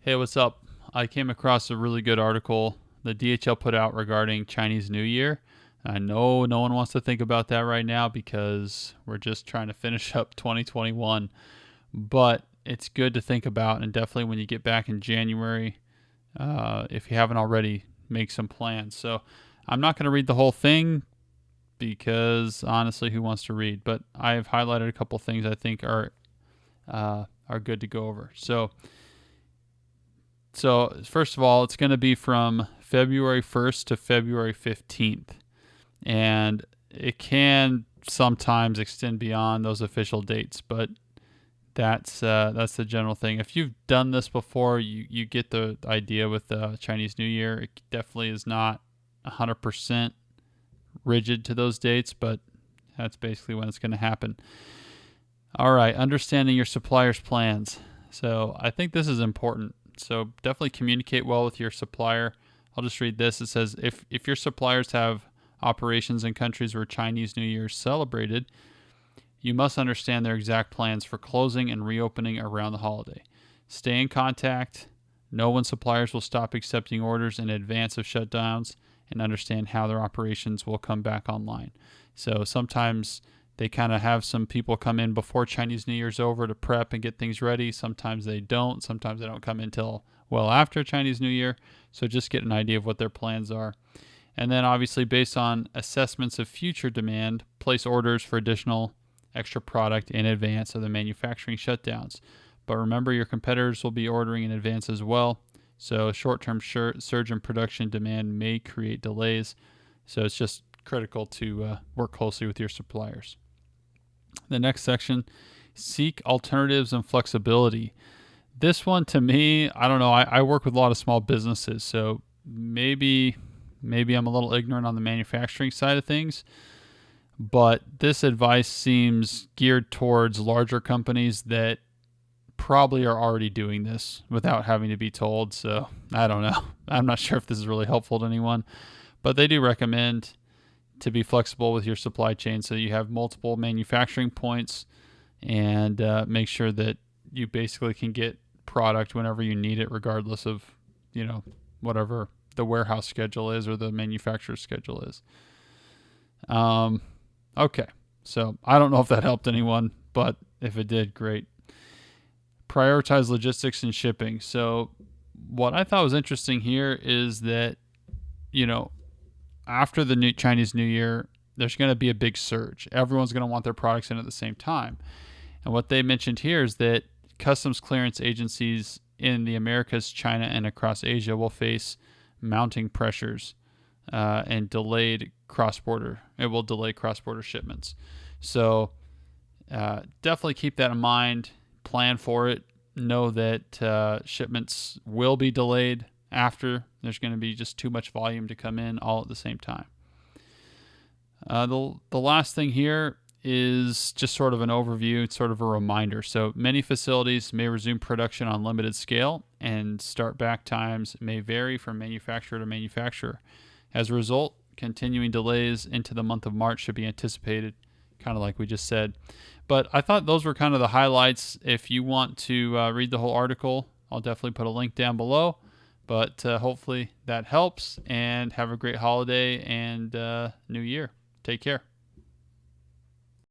Hey, what's up? I came across a really good article the DHL put out regarding Chinese New Year. I know no one wants to think about that right now because we're just trying to finish up 2021, but it's good to think about, and definitely when you get back in January, if you haven't already, make some plans. So I'm not going to read the whole thing because honestly, who wants to read? But I have highlighted a couple things I think are good to go over. So first of all, it's going to be from February 1st to February 15th, and it can sometimes extend beyond those official dates, but that's the general thing. If you've done this before, you get the idea with the Chinese New Year. It definitely is not 100% rigid to those dates, but that's basically when it's going to happen. All right, understanding your supplier's plans. So I think this is important. So definitely communicate well with your supplier. I'll just read this. It says if your suppliers have operations in countries where Chinese New Year is celebrated, you must understand their exact plans for closing and reopening around the holiday. Stay in contact. Know when suppliers will stop accepting orders in advance of shutdowns, and understand how their operations will come back online. So sometimes they kind of have some people come in before Chinese New Year's over to prep and get things ready. Sometimes they don't. Sometimes they don't come in until well after Chinese New Year. So just get an idea of what their plans are. And then obviously based on assessments of future demand, place orders for additional extra product in advance of the manufacturing shutdowns. But remember, your competitors will be ordering in advance as well. So short-term surge in production demand may create delays. So it's just critical to work closely with your suppliers. The next section, seek alternatives and flexibility. This one to me, I don't know. I work with a lot of small businesses, so maybe I'm a little ignorant on the manufacturing side of things, but this advice seems geared towards larger companies that probably are already doing this without having to be told. So I don't know. I'm not sure if this is really helpful to anyone, but they do recommend to be flexible with your supply chain so you have multiple manufacturing points, and make sure that you basically can get product whenever you need it, regardless of, whatever the warehouse schedule is or the manufacturer's schedule is. Okay. So I don't know if that helped anyone, but if it did, great. Prioritize logistics and shipping. So what I thought was interesting here is that, after the new Chinese New Year, there's going to be a big surge. Everyone's going to want their products in at the same time. And what they mentioned here is that customs clearance agencies in the Americas, China, and across Asia will face mounting pressures and delayed cross-border. It will delay cross-border shipments. So definitely keep that in mind. Plan for it. Know that shipments will be delayed after. There's going to be just too much volume to come in all at the same time. The last thing here is just sort of an overview. It's sort of a reminder. So many facilities may resume production on limited scale, and start back times may vary from manufacturer to manufacturer. As a result, continuing delays into the month of March should be anticipated, kind of like we just said. But I thought those were kind of the highlights. If you want to read the whole article, I'll definitely put a link down below. But hopefully that helps, and have a great holiday and New Year. Take care.